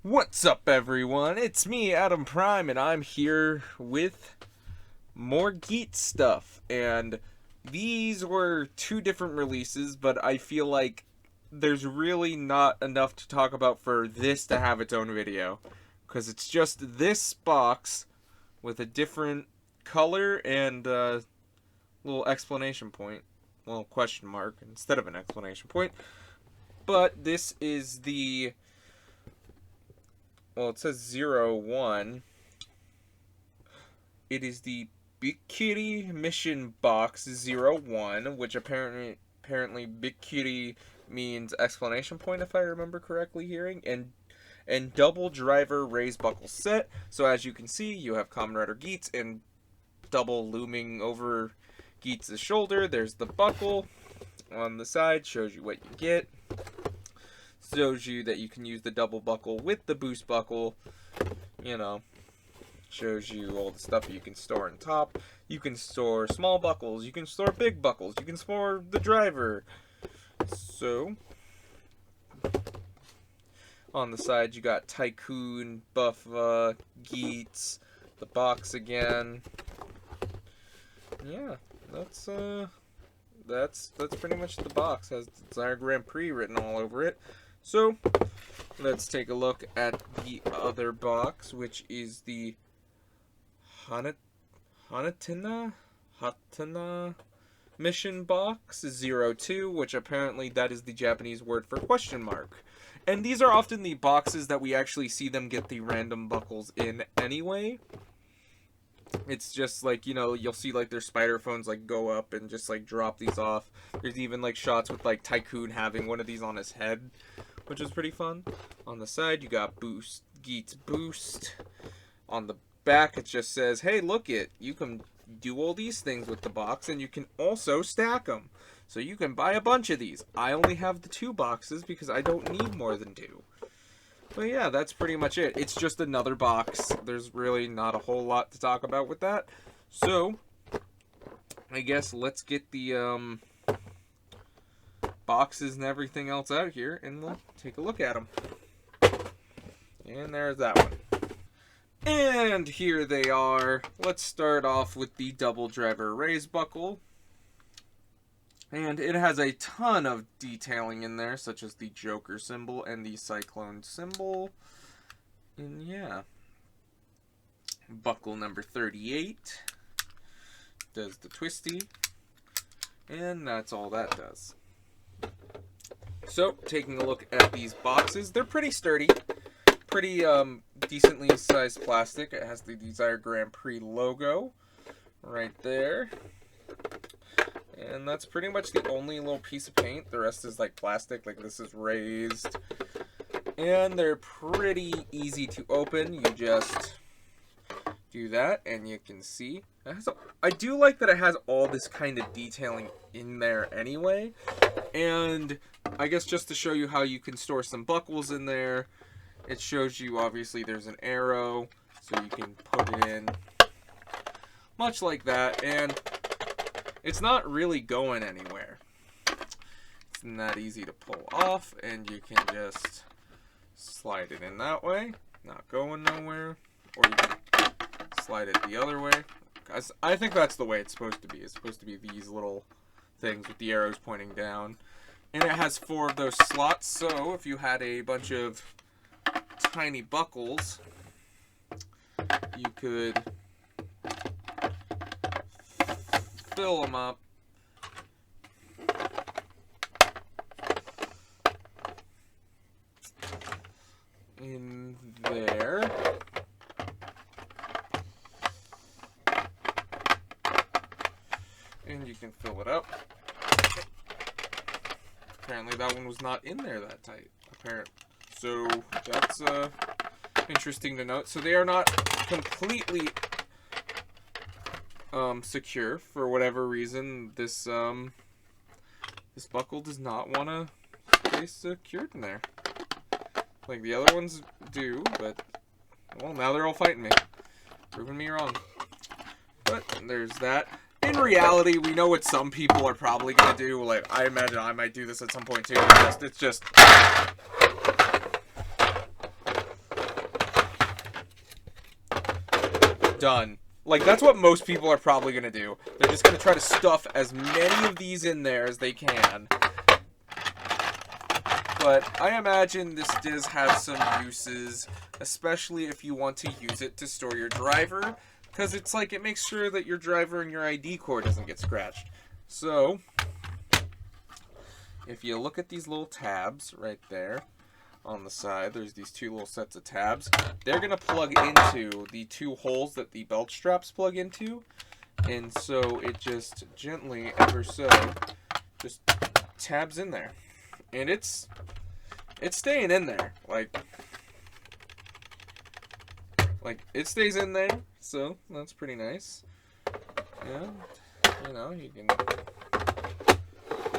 What's up, everyone? It's me, Adam Prime, and I'm here with more Geats stuff. And these were two different releases, but I feel like there's really not enough to talk about for this to have its own video. Because it's just this box with a different color and a little exclamation point. Well, question mark instead of an exclamation point. But this is the... Well, it says 01. It is the Bikiri Mission Box 01, which apparently Bikiri means exclamation point, if I remember correctly hearing, and double driver raise buckle set. So as you can see, you have Kamen Rider Geats and double looming over Geats' shoulder. There's the buckle on the side, shows you what you get. Shows you that you can use the double buckle with the boost buckle. You know, shows you all the stuff you can store on top. You can store small buckles, you can store big buckles, you can store the driver. So, on the side you got Tycoon, Buffa, Geats, the box again. Yeah, that's pretty much the box. Has Desire Grand Prix written all over it. So, let's take a look at the other box, which is the Hatana Mission Box 02, which apparently that is the Japanese word for question mark. And these are often the boxes that we actually see them get the random buckles in anyway. It's just like, you know, you'll see like their spider phones like go up and just like drop these off. There's even like shots with like Tycoon having one of these on his head, which is pretty fun. On the side you got Geats Boost. On the back it just says, hey, look it, you can do all these things with the box and you can also stack them. So you can buy a bunch of these. I only have the 2 boxes because I don't need more than 2. But yeah, that's pretty much it. It's just another box. There's really not a whole lot to talk about with that. So, I guess let's get the boxes and everything else out here and we'll take a look at them. And there's that one. And here they are. Let's start off with the double driver raise buckle. And it has a ton of detailing in there, such as the Joker symbol and the Cyclone symbol. And yeah. Buckle number 38 does the twisty. And that's all that does. So, taking a look at these boxes, they're pretty sturdy. Pretty decently sized plastic. It has the Desire Grand Prix logo right there. And that's pretty much the only little piece of paint. The rest is like plastic, like this is raised. And they're pretty easy to open. You just do that and you can see. I do like that it has all this kind of detailing in there anyway. And I guess just to show you how you can store some buckles in there, it shows you obviously there's an arrow, so you can put it in much like that. And it's not really going anywhere. It's not easy to pull off, and you can just slide it in that way, not going nowhere, or you can slide it the other way. I think that's the way it's supposed to be. It's supposed to be these little things with the arrows pointing down. And it has 4 of those slots, so if you had a bunch of tiny buckles, you could fill them up in there. And you can fill it up. Apparently that one was not in there that tight. So that's interesting to note. So they are not completely secure for whatever reason. This this buckle does not want to stay secured in there like the other ones do, but well, now they're all fighting me, proving me wrong. But there's that. In reality, we know what some people are probably gonna do. Like, I imagine I might do this at some point too. It's just done. Like, that's what most people are probably going to do. They're just going to try to stuff as many of these in there as they can. But I imagine this does have some uses, especially if you want to use it to store your driver, because it's like it makes sure that your driver and your ID cord doesn't get scratched. So, if you look at these little tabs right there on the side, there's these two little sets of tabs. They're going to plug into the two holes that the belt straps plug into, and so it just gently, ever so, just tabs in there. And it's staying in there. Like it stays in there, so that's pretty nice. And, you know, you can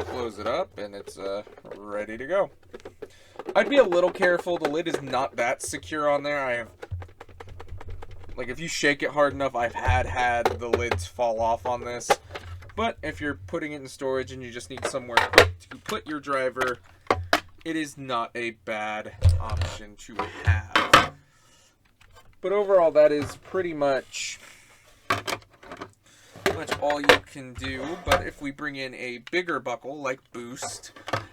close it up and it's ready to go. I'd be a little careful. The lid is not that secure on there. I have, like, if you shake it hard enough, I've had the lids fall off on this. But if you're putting it in storage and you just need somewhere quick to put your driver, it is not a bad option to have. But overall, that is pretty much all you can do. But if we bring in a bigger buckle like Boost,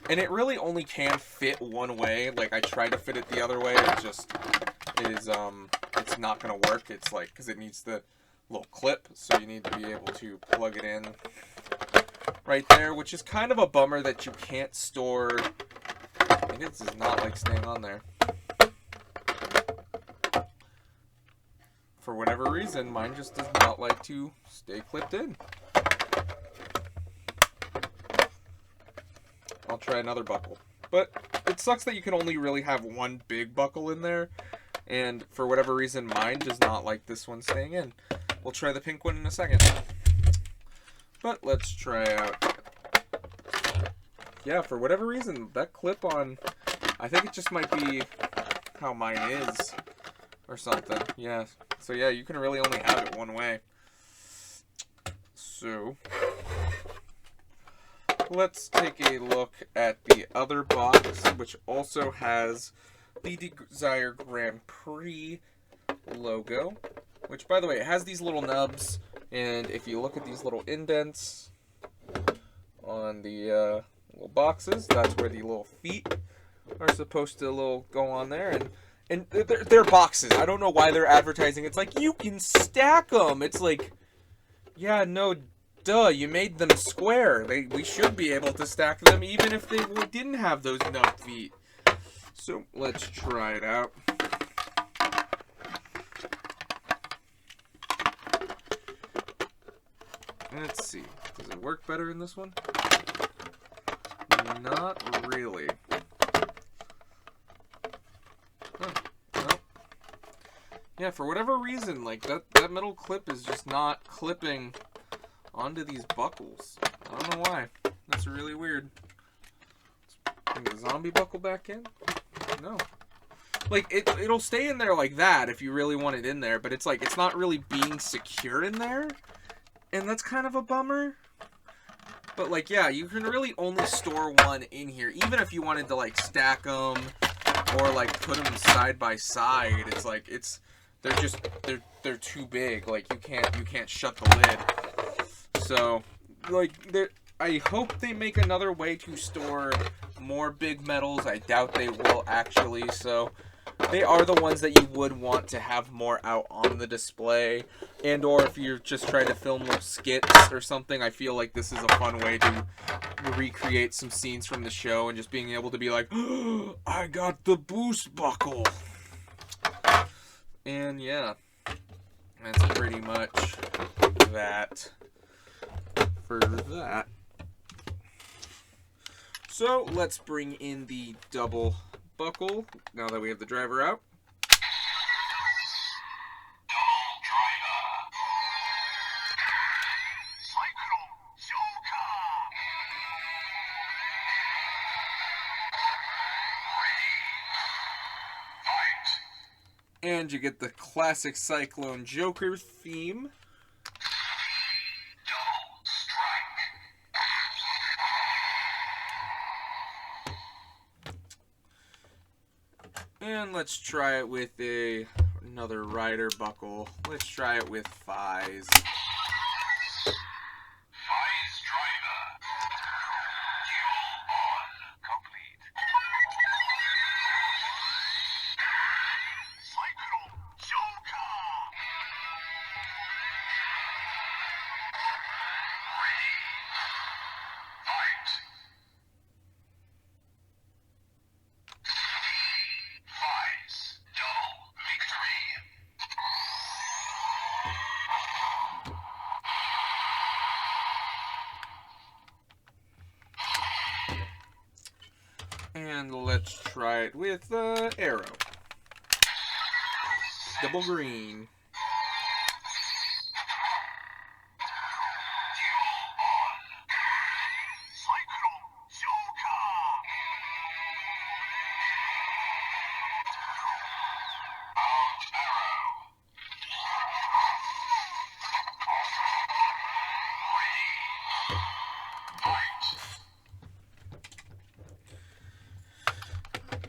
and it really only can fit one way. Like, I tried to fit it the other way, it's not gonna work. It's like, because it needs the little clip, so you need to be able to plug it in right there, which is kind of a bummer that you can't store. I think this does not like staying on there. For whatever reason, mine just does not like to stay clipped in. I'll try another buckle. But it sucks that you can only really have one big buckle in there, and for whatever reason, mine does not like this one staying in. We'll try the pink one in a second. But let's try out. Yeah, for whatever reason, that clip-on, I think it just might be how mine is or something. Yeah. So yeah, you can really only have it one way. So let's take a look at the other box, which also has the Desire Grand Prix logo, which, by the way, it has these little nubs, and if you look at these little indents on the little boxes, that's where the little feet are supposed to go on there, and they're boxes. I don't know why they're advertising. It's like, you can stack them. It's like, yeah, no, duh, you made them square. We should be able to stack them even if they didn't have those nub feet. So let's try it out. Let's see. Does it work better in this one? Not really. Huh. Well, yeah, for whatever reason, like that metal clip is just not clipping onto these buckles. I don't know why. That's really weird. Let's bring the zombie buckle back in. No. Like, it'll stay in there like that if you really want it in there, but it's like, it's not really being secure in there. And that's kind of a bummer. But, like, yeah, you can really only store one in here. Even if you wanted to, like, stack them or, like, put them side by side, it's like, they're too big. Like, you can't shut the lid. So, like, I hope they make another way to store more big metals. I doubt they will, actually. So, they are the ones that you would want to have more out on the display. And or if you're just trying to film little skits or something, I feel like this is a fun way to recreate some scenes from the show and just being able to be like, oh, I got the Boost buckle. And yeah, that's pretty much that for that. So let's bring in the double buckle now that we have the driver out. And you get the classic Cyclone Joker theme. And let's try it with a Another rider buckle. Let's try it with Fies. And let's try it with Arrow. Double green.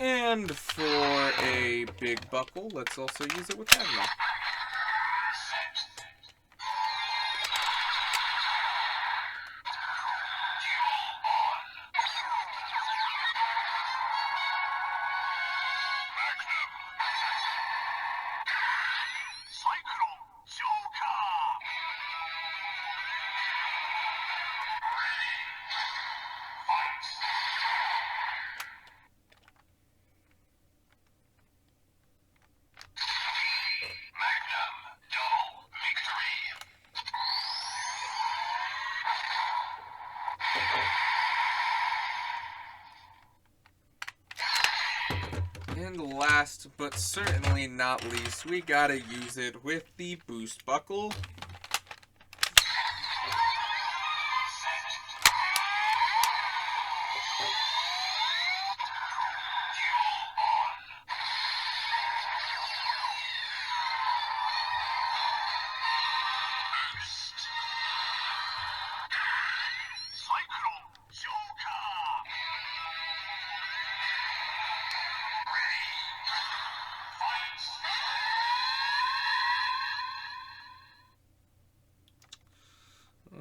And for a big buckle, let's also use it with Kamen. And last but certainly not least, we gotta use it with the boost buckle.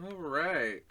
All right.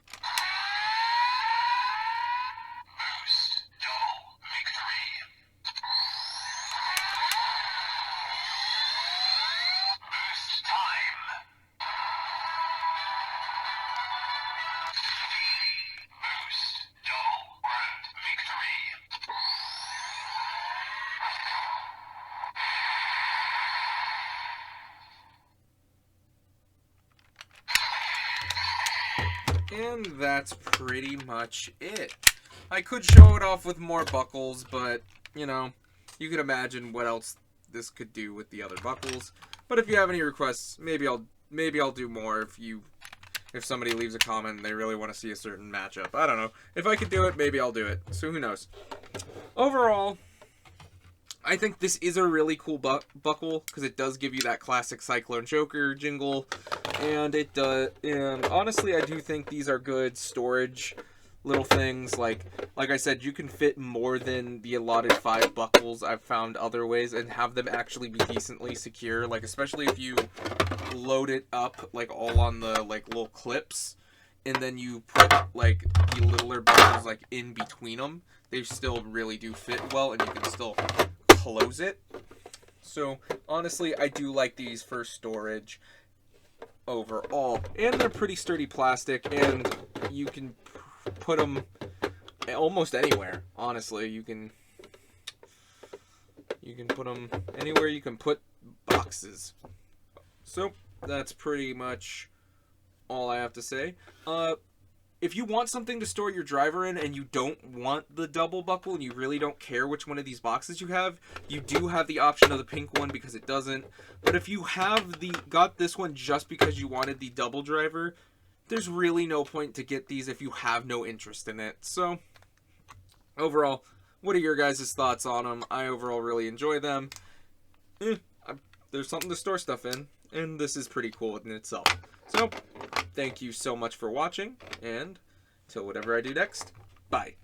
And that's pretty much it. I could show it off with more buckles, but, you know, you could imagine what else this could do with the other buckles. But if you have any requests, maybe I'll do more if somebody leaves a comment and they really want to see a certain matchup. I don't know. If I could do it, maybe I'll do it. So who knows. Overall, I think this is a really cool buckle because it does give you that classic Cyclone Joker jingle, and it does. And honestly, I do think these are good storage little things. Like I said, you can fit more than the allotted 5 buckles. I've found other ways and have them actually be decently secure. Like especially if you load it up like all on the like little clips, and then you put like the littler buckles like in between them. They still really do fit well, and you can still close it. So honestly, I do like these for storage overall, and they're pretty sturdy plastic, and you can put them almost anywhere. Honestly, you can put them anywhere you can put boxes. So that's pretty much all I have to say. If you want something to store your driver in and you don't want the double buckle and you really don't care which one of these boxes you have, you do have the option of the pink one because it doesn't. But if you have got this one just because you wanted the double driver, there's really no point to get these if you have no interest in it. So, overall, what are your guys' thoughts on them? I overall really enjoy them. There's something to store stuff in, and this is pretty cool in itself. So, thank you so much for watching, and till whatever I do next, bye.